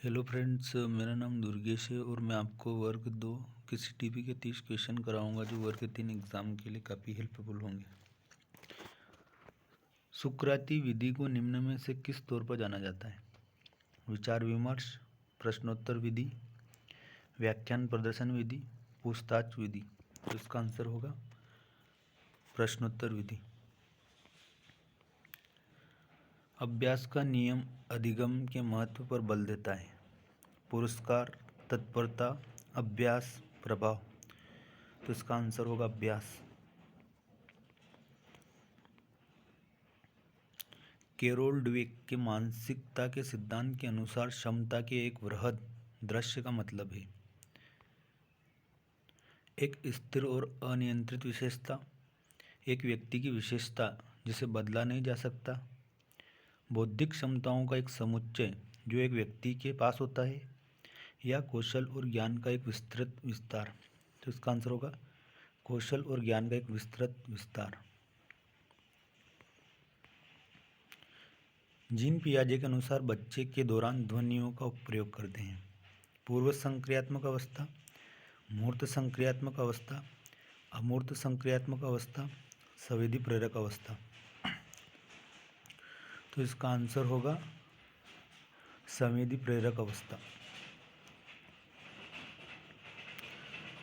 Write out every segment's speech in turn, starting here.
Hello friends, मेरा नाम दुर्गेश है और मैं आपको वर्ग 2 के सीटीपी के 30 क्वेश्चन कराऊंगा जो वर्ग 3 एग्ज़ाम के लिए काफ़ी हेल्पफुल होंगे। सुकराती विधि को निम्न में से किस तौर पर जाना जाता है? विचार विमर्श, प्रश्नोत्तर विधि, व्याख्यान प्रदर्शन विधि, पूछताछ विधि। तो इसका आंसर होगा प्रश्नोत्तर विधि। अभ्यास का नियम अधिगम के महत्व पर बल देता है। पुरस्कार, तत्परता, अभ्यास, प्रभाव। तो इसका आंसर होगा अभ्यास। कैरोल ड्वेक के मानसिकता के सिद्धांत के अनुसार क्षमता के एक वृहद दृश्य का मतलब है एक स्थिर और अनियंत्रित विशेषता, एक व्यक्ति की विशेषता जिसे बदला नहीं जा सकता, बौद्धिक क्षमताओं का एक समुच्चय जो एक व्यक्ति के पास होता है, या कौशल और ज्ञान का एक विस्तृत विस्तार। तो इसका आंसर होगा कौशल और ज्ञान का एक विस्तृत विस्तार। जीन पियाजे के अनुसार बच्चे के दौरान ध्वनियों का प्रयोग करते हैं। पूर्व संक्रियात्मक अवस्था, मूर्त संक्रियात्मक अवस्था, अमूर्त संक्रियात्मक अवस्था, संवेदी प्रेरक अवस्था। तो इसका आंसर होगा संवेदी प्रेरक अवस्था।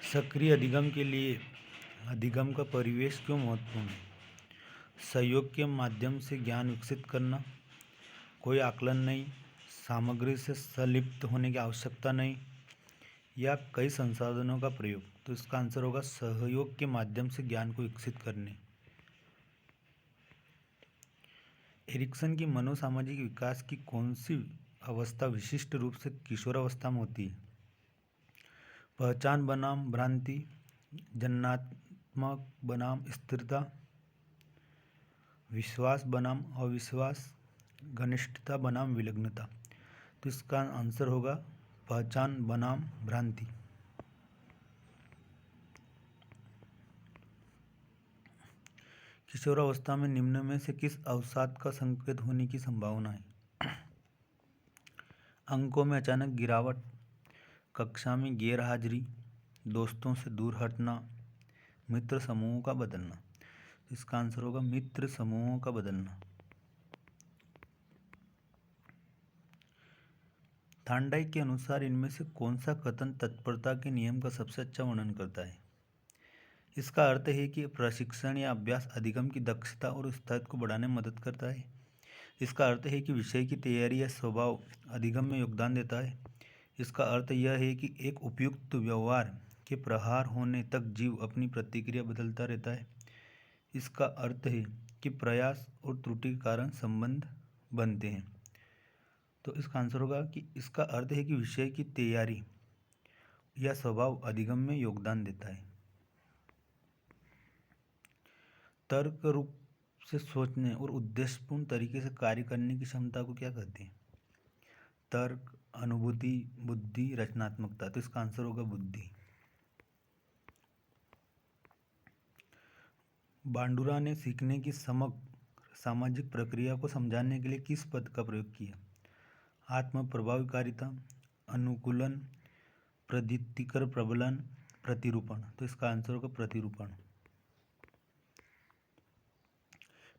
सक्रिय अधिगम के लिए अधिगम का परिवेश क्यों महत्वपूर्ण है? सहयोग के माध्यम से ज्ञान विकसित करना, कोई आकलन नहीं, सामग्री से संलिप्त होने की आवश्यकता नहीं, या कई संसाधनों का प्रयोग। तो इसका आंसर होगा सहयोग के माध्यम से ज्ञान को विकसित करने। एरिक्सन की मनोसामाजिक विकास की कौन सी अवस्था विशिष्ट रूप से किशोरावस्था में होती है? पहचान बनाम भ्रांति, जन्मात्मक बनाम स्थिरता, विश्वास बनाम अविश्वास, घनिष्ठता बनाम विलग्नता। तो इसका आंसर होगा पहचान बनाम भ्रांति। किशोरावस्था में निम्न में से किस अवसाद का संकेत होने की संभावना है? अंकों में अचानक गिरावट, कक्षा में गैर हाजिरी, दोस्तों से दूर हटना, मित्र समूहों का बदलना। इसका आंसर होगा मित्र समूहों का बदलना। थांडाइक के अनुसार इनमें से कौन सा कथन तत्परता के नियम का सबसे अच्छा वर्णन करता है? इसका अर्थ है कि प्रशिक्षण या अभ्यास अधिगम की दक्षता और स्थायित्व को बढ़ाने में मदद करता है। इसका अर्थ है कि विषय की तैयारी या स्वभाव अधिगम में योगदान देता है। इसका अर्थ यह है कि एक उपयुक्त व्यवहार के प्रहार होने तक जीव अपनी प्रतिक्रिया बदलता रहता है। इसका अर्थ है कि प्रयास और त्रुटि के कारण संबंध बनते हैं। तो इसका आंसर होगा कि इसका अर्थ है कि विषय की तैयारी या स्वभाव अधिगम में योगदान देता है। तर्क रूप से सोचने और उद्देश्यपूर्ण तरीके से कार्य करने की क्षमता को क्या कहते हैं? तर्क, अनुभूति, बुद्धि, रचनात्मकता। तो इसका आंसर होगा बुद्धि। बांडुरा ने सीखने की समग्र सामाजिक प्रक्रिया को समझाने के लिए किस पद का प्रयोग किया? आत्म प्रभावकारिता, अनुकूलन, प्रतीतिकर प्रबलन, प्रतिरूपण। तो इसका आंसर होगा प्रतिरूपण।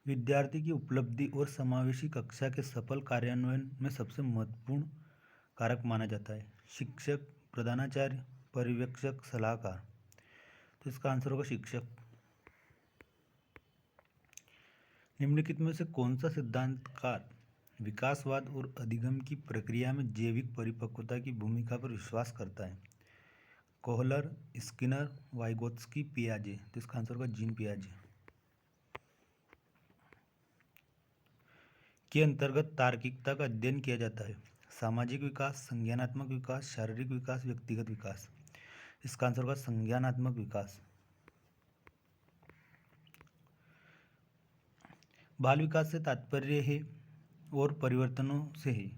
विद्यार्थी की उपलब्धि और समावेशी कक्षा के सफल कार्यान्वयन में सबसे महत्वपूर्ण कारक माना जाता है? शिक्षक, प्रधानाचार्य, पर्यवेक्षक, सलाहकार। तो इसका आंसर होगा शिक्षक। निम्नलिखित में से कौन सा सिद्धांतकार विकासवाद और अधिगम की प्रक्रिया में जैविक परिपक्वता की भूमिका पर विश्वास करता है? कोहलर, स्किनर, वाइगोत्स्की, पियाजे। तो इसका आंसर होगा जीन पियाजे। के अंतर्गत तार्किकता का अध्ययन किया जाता है? सामाजिक विकास, संज्ञानात्मक विकास, शारीरिक विकास, व्यक्तिगत विकास। इसका आंसर होगा संज्ञानात्मक विकास। बाल विकास से तात्पर्य है और परिवर्तनों से है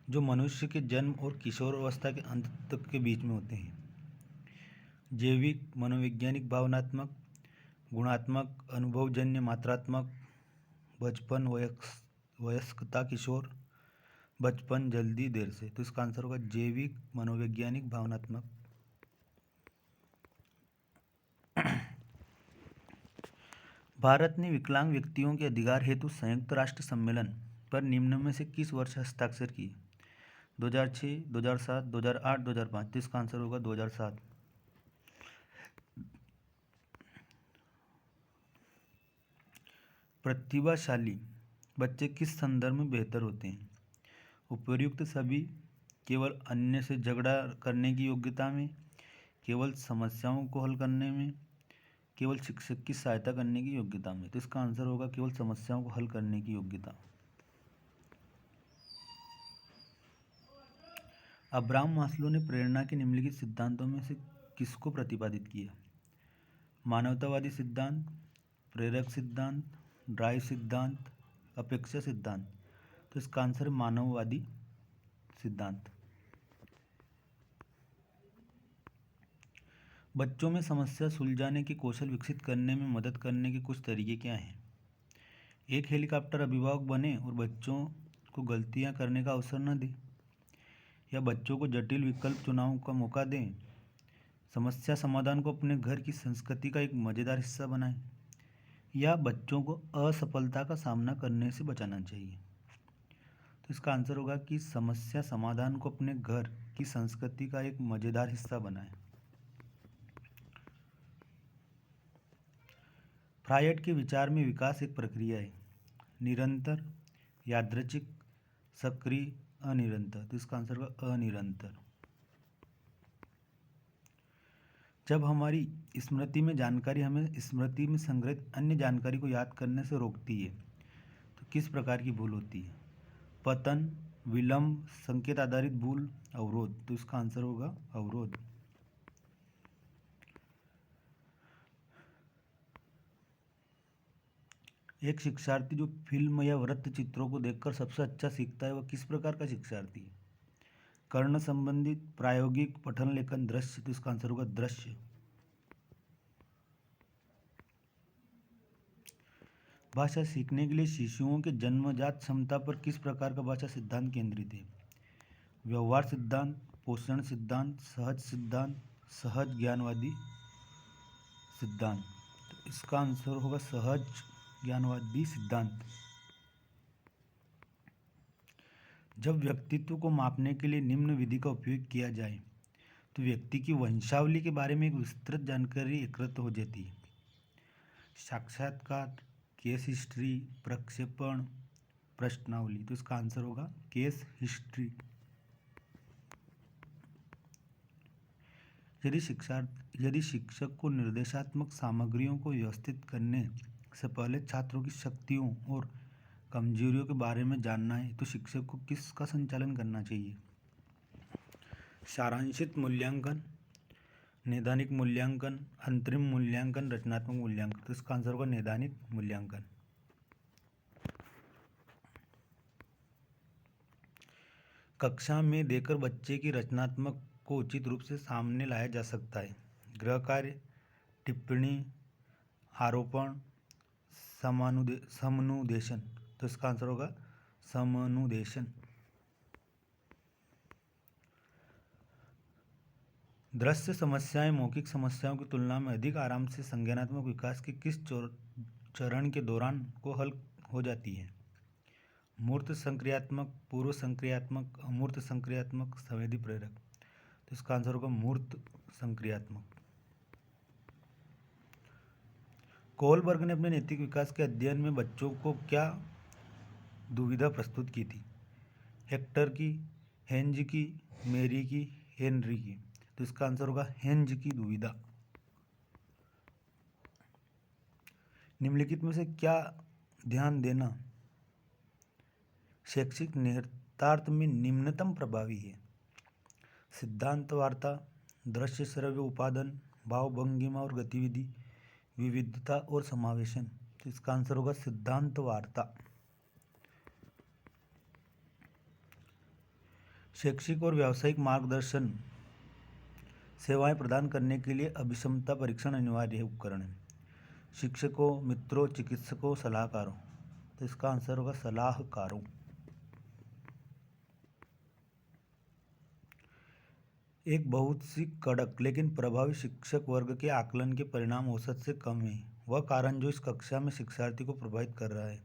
जो मनुष्य के जन्म और किशोरावस्था के अंत तक के बीच में होते हैं। जैविक, मनोवैज्ञानिक, भावनात्मक, गुणात्मक, अनुभवजन्य, मात्रात्मक, बचपन, वयस्कता, किशोर, बचपन, जल्दी, देर से। तो इसका आंसर होगा जैविक, मनोवैज्ञानिक, भावनात्मक। भारत ने विकलांग व्यक्तियों के अधिकार हेतु संयुक्त राष्ट्र सम्मेलन पर निम्न में से किस वर्ष हस्ताक्षर किए? 2006, 2007, 2008, 2005। तो इसका आंसर होगा 2007। प्रतिभाशाली बच्चे किस संदर्भ में बेहतर होते हैं? उपर्युक्त सभी, केवल अन्य से झगड़ा करने की योग्यता में, केवल समस्याओं को हल करने में, केवल शिक्षक की सहायता करने की योग्यता में। तो इसका आंसर होगा केवल समस्याओं को हल करने की योग्यता। अब्राहम मास्लो ने प्रेरणा के निम्नलिखित सिद्धांतों में से किसको प्रतिपादित किया? मानवतावादी सिद्धांत, प्रेरक सिद्धांत, ड्राइव सिद्धांत, अपेक्षा सिद्धांत। तो इसका आंसर है मानववादी सिद्धांत। बच्चों में समस्या सुलझाने के कौशल विकसित करने में मदद करने के कुछ तरीके क्या हैं? एक हेलीकॉप्टर अभिभावक बने और बच्चों को गलतियां करने का अवसर न दें, या बच्चों को जटिल विकल्प चुनाव का मौका दें। समस्या समाधान को अपने घर की संस्कृति का एक मज़ेदार हिस्सा बनाएं, या बच्चों को असफलता का सामना करने से बचाना चाहिए। तो इसका आंसर होगा कि समस्या समाधान को अपने घर की संस्कृति का एक मज़ेदार हिस्सा बनाएं। फ्रायड के विचार में विकास एक प्रक्रिया है। निरंतर, यादृच्छिक, सक्रिय, अनिरंतर। तो इसका आंसर होगा अनिरंतर। जब हमारी स्मृति में जानकारी हमें स्मृति में संग्रहित अन्य जानकारी को याद करने से रोकती है, तो किस प्रकार की भूल होती है? पतन, विलंब, संकेत आधारित भूल, अवरोध। तो इसका आंसर होगा अवरोध। एक शिक्षार्थी जो फिल्म या वृत्त चित्रों को देखकर सबसे अच्छा सीखता है, वह किस प्रकार का शिक्षार्थी है? कर्ण संबंधित, प्रायोगिक, पठन लेखन, दृश्य। तो इसका आंसर होगा दृश्य। भाषा सीखने के लिए शिशुओं के जन्मजात क्षमता पर किस प्रकार का भाषा सिद्धांत केंद्रित है? व्यवहार सिद्धांत, पोषण सिद्धांत, सहज सिद्धांत, सहज ज्ञानवादी सिद्धांत। तो इसका आंसर होगा सहज ज्ञानवादी सिद्धांत। जब व्यक्तित्व को मापने के लिए निम्न विधि का उपयोग किया जाए तो व्यक्ति की वंशावली के बारे में एक विस्तृत जानकारी एकत्र हो जाती है। साक्षात्कार, केस हिस्ट्री, प्रक्षेपण, प्रश्नावली। तो इसका आंसर होगा केस हिस्ट्री। यदि शिक्षक को निर्देशात्मक सामग्रियों को व्यवस्थित करने से पहले छात्रों की शक्तियों और कमजोरियों के बारे में जानना है, तो शिक्षक को किसका संचालन करना चाहिए? सारांशित मूल्यांकन, नैदानिक मूल्यांकन, अंतरिम मूल्यांकन, रचनात्मक मूल्यांकन। तो इसका आंसर होगा नैदानिक मूल्यांकन। कक्षा में देकर बच्चे की रचनात्मक को उचित रूप से सामने लाया जा सकता है। गृह कार्य, टिप्पणी, आरोपण, समनुदेशन। तो इसका आंसर होगा समनुदेशन। दृश्य समस्याएं मौखिक समस्याओं की तुलना में अधिक आराम से संज्ञानात्मक विकास के किस चरण के दौरान को हल हो जाती है? मूर्त संक्रियात्मक, पूर्व संक्रियात्मक, अमूर्त संक्रियात्मक, संवेदी प्रेरक। तो इसका आंसर होगा मूर्त संक्रियात्मक। कोहलबर्ग ने अपने नैतिक विकास के अध्ययन में बच्चों को क्या दुविधा प्रस्तुत की थी? हेक्टर की, हेंज की, मेरी की, हेनरी की। तो इसका आंसर होगा हेंज की दुविधा। निम्नलिखित में से क्या ध्यान देना शैक्षिक निहितार्थ में निम्नतम प्रभावी है? सिद्धांत वार्ता, दृश्य श्रव्य उपादान, भाव भंगिमा और गतिविधि, विविधता और समावेशन। तो इसका आंसर होगा सिद्धांत वार्ता। शैक्षिक और व्यावसायिक मार्गदर्शन सेवाएं प्रदान करने के लिए अभिक्षमता परीक्षण अनिवार्य उपकरण है। शिक्षकों, मित्रों, चिकित्सकों, सलाहकारों। तो इसका आंसर होगा सलाहकारों। एक बहुत सी कड़क लेकिन प्रभावी शिक्षक वर्ग के आकलन के परिणाम औसत से कम है। वह कारण जो इस कक्षा में शिक्षार्थी को प्रभावित कर रहा है।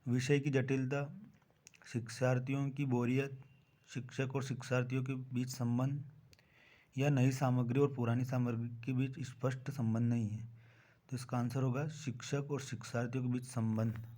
विषय की जटिलता, शिक्षार्थियों की बोरियत, शिक्षक और शिक्षार्थियों के बीच संबंध, या नई सामग्री और पुरानी सामग्री के बीच स्पष्ट संबंध नहीं है। तो इसका आंसर होगा शिक्षक और शिक्षार्थियों के बीच संबंध।